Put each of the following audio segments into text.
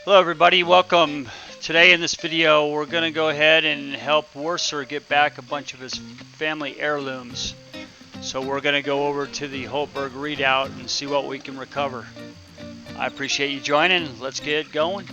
Hello everybody, welcome. Today in this video we're going to go ahead and help Worcer get back a bunch of his family heirlooms. So we're going to go over to the Holtburg Redoubt and see what we can recover. I appreciate you joining. Let's get going.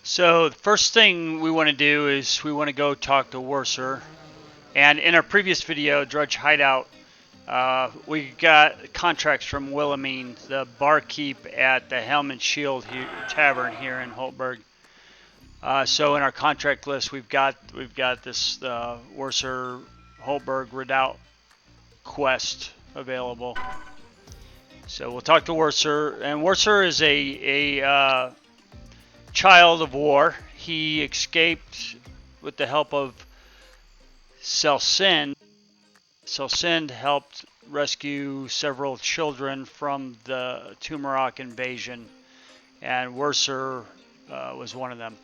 So the first thing we want to do is we want to go talk to Worcer. And in our previous video, Drudge Hideout, we got contracts from Wilhelmine, the barkeep at the Helm and Shield Tavern here in Holtburg. So in our contract list, we've got this Worcer Holtburg Redoubt quest available. So we'll talk to Worcer, and Worcer is a child of war. He escaped with the help of Celsind. Celsind helped rescue several children from the Tumarok invasion, and Worcer was one of them.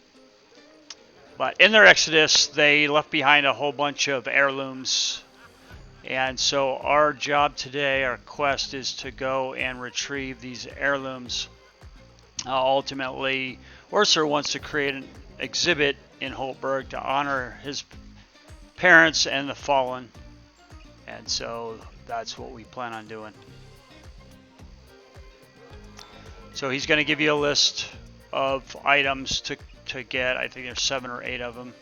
But in their exodus, they left behind a whole bunch of heirlooms. And so our job today, our quest, is to go and retrieve these heirlooms. Ultimately, Worcer wants to create an exhibit in Holtburg to honor his parents and the fallen. And so that's what we plan on doing. So he's going to give you a list of items to get. I think there's 7 or 8 of them.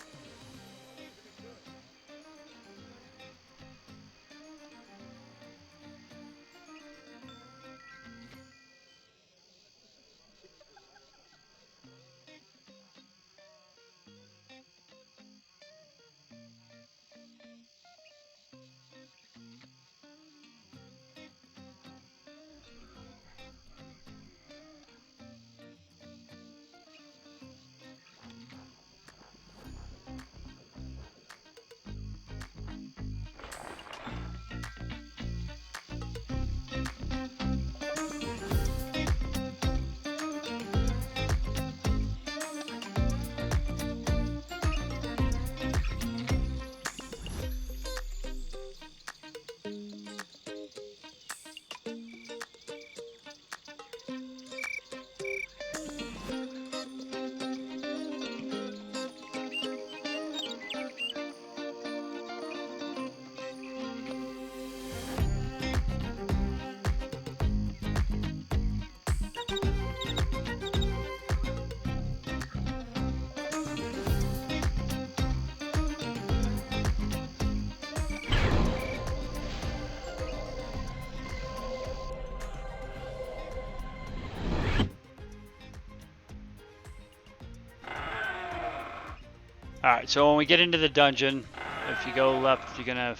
Alright, so when we get into the dungeon, if you go left, you're going to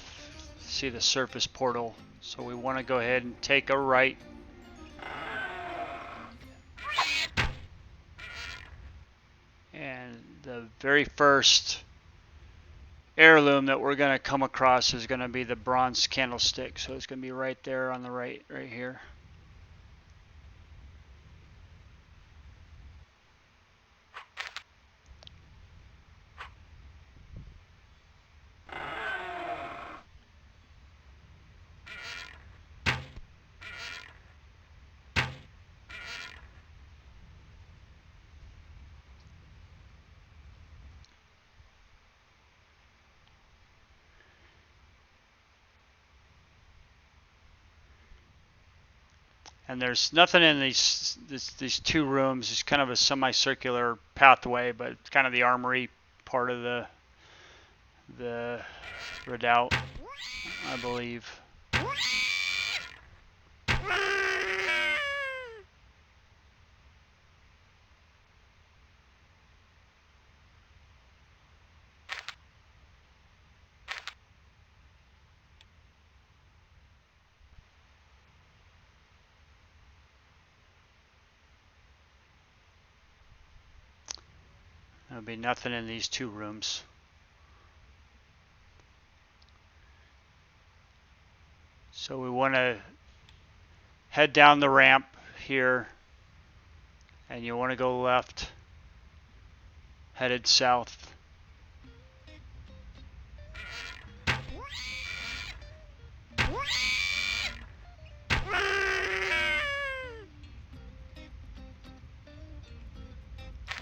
see the surface portal. So we want to go ahead and take a right. And the very first heirloom that we're going to come across is going to be the bronze candlestick. So it's going to be right there on the right here. And there's nothing in these 2 rooms. It's kind of a semicircular pathway, but it's kind of the armory part of the redoubt, I believe. There'll be nothing in these 2 rooms. So we want to head down the ramp here, and you want to go left, headed south.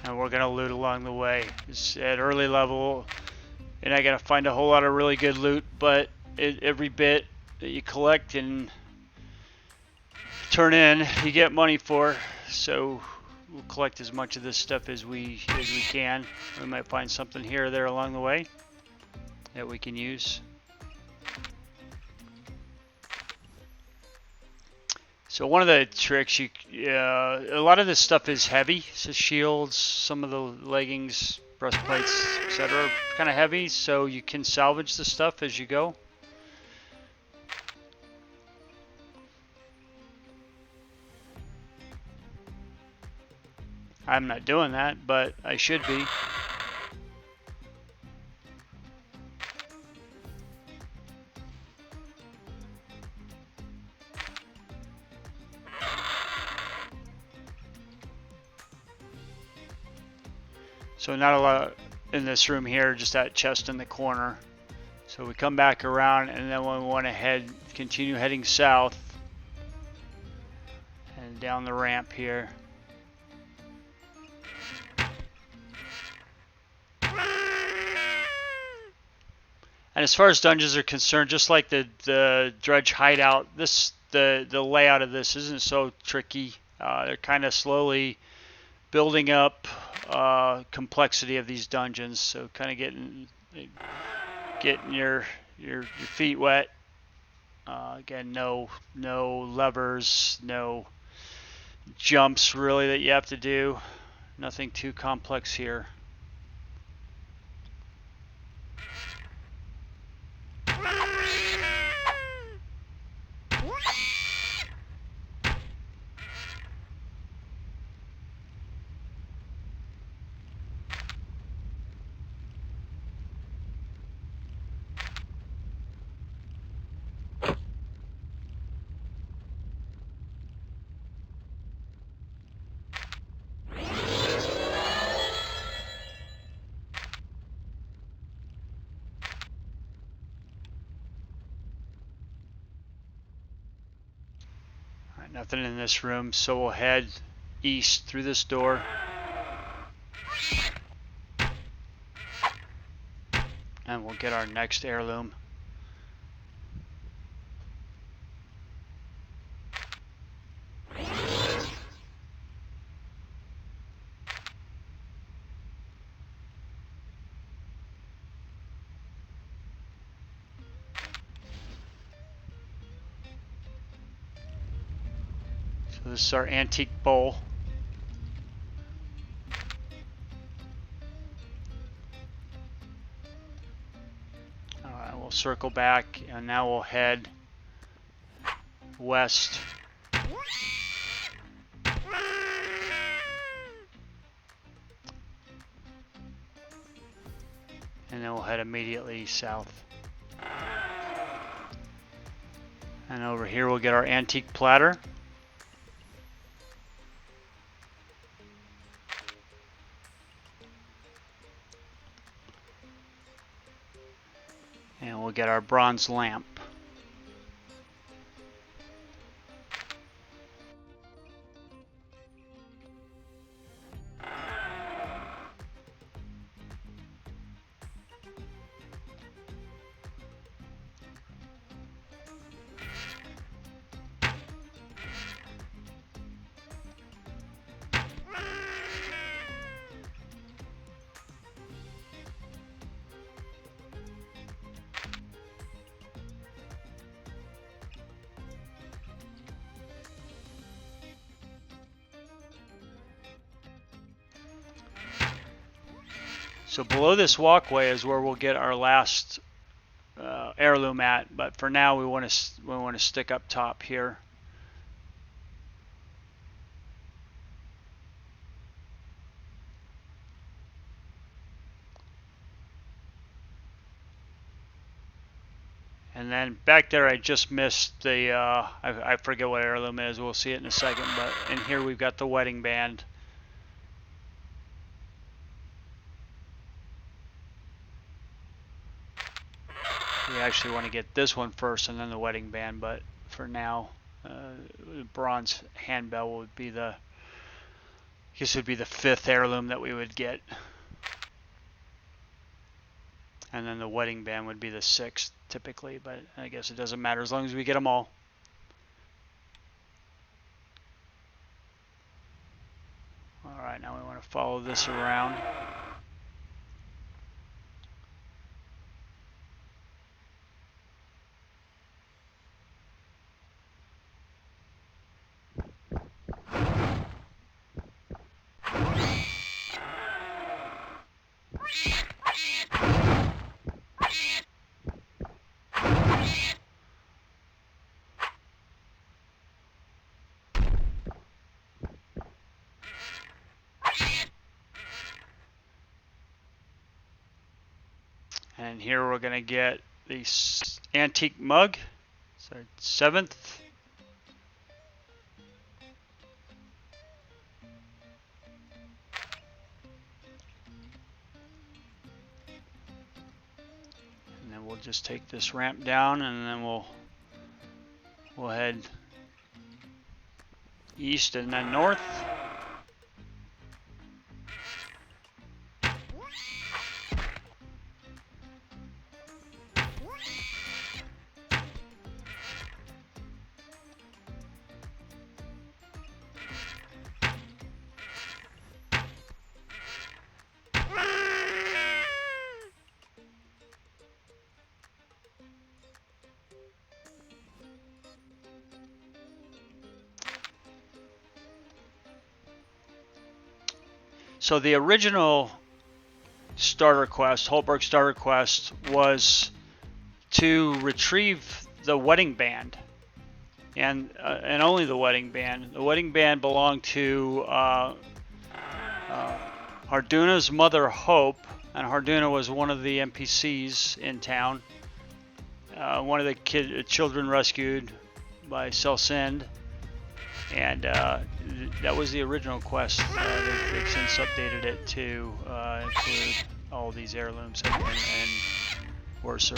And we're going to loot along the way. It's at early level, and I got to find a whole lot of really good loot, but every bit that you collect and turn in, you get money for. So we'll collect as much of this stuff as we can. We might find something here or there along the way that we can use. So one of the tricks, a lot of this stuff is heavy. So shields, some of the leggings, breastplates, etc., kind of heavy. So you can salvage the stuff as you go. I'm not doing that, but I should be. So not a lot in this room here, just that chest in the corner. So we come back around, and then we want to continue heading south and down the ramp here. And as far as dungeons are concerned, just like the Dredge hideout, the layout of this isn't so tricky. They're kind of slowly building up complexity of these dungeons, so kind of getting your feet wet. Again, no levers, no jumps really that you have to do. Nothing too complex here. Nothing in this room, so we'll head east through this door. And we'll get our next heirloom. So this is our antique bowl. Alright, we'll circle back, and now we'll head west. And then we'll head immediately south. And over here we'll get our antique platter. And we'll get our bronze lamp. So below this walkway is where we'll get our last heirloom at, but for now we want to stick up top here. And then back there, I just missed the, I forget what heirloom is. We'll see it in a second. But in here, we've got the wedding band. We actually want to get this one first and then the wedding band. But for now, bronze handbell would be the, I guess would be the 5th heirloom that we would get. And then the wedding band would be the 6th typically, but I guess it doesn't matter as long as we get them all. All right, now we want to follow this around. And here we're going to get the antique mug, so 7th. And then we'll just take this ramp down and then we'll head east and then north. So the original starter quest, Holtburg starter quest, was to retrieve the wedding band, and only the wedding band. The wedding band belonged to Harduna's mother, Hope, and Harduna was one of the NPCs in town. One of the children rescued by Celsind. And that was the original quest. They've since updated it to include all these heirlooms and Worcer.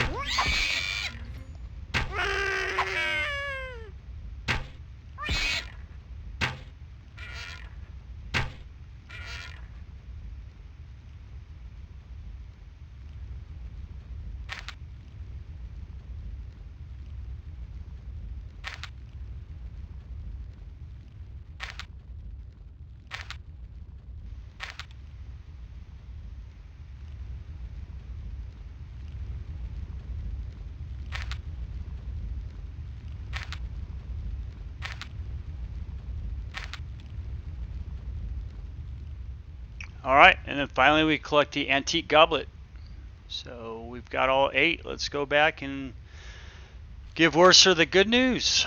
Alright, and then finally we collect the antique goblet. So we've got all 8. Let's go back and give Worcer the good news.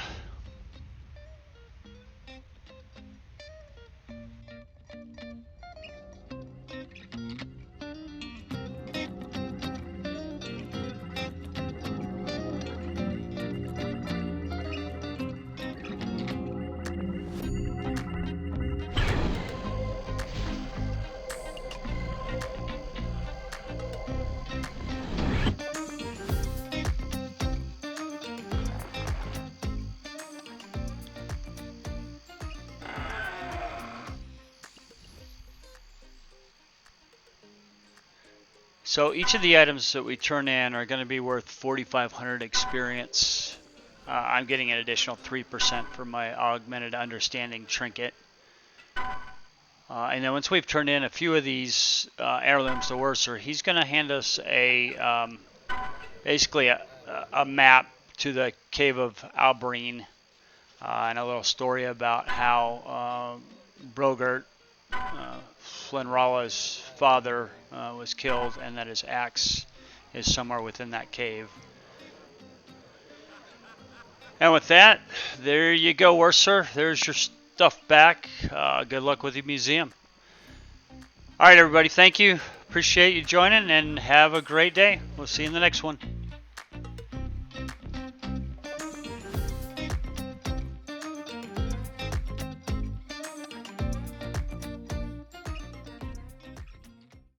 So each of the items that we turn in are going to be worth 4,500 experience. I'm getting an additional 3% for my augmented understanding trinket. And then once we've turned in a few of these heirlooms to Worcer, he's going to hand us a basically a map to the cave of Albreen and a little story about how Brogert, Flinralla's father, was killed, and that his axe is somewhere within that cave. And with that, there you go, Worcer. There's your stuff back. Good luck with your museum. All right, everybody. Thank you. Appreciate you joining, and have a great day. We'll see you in the next one.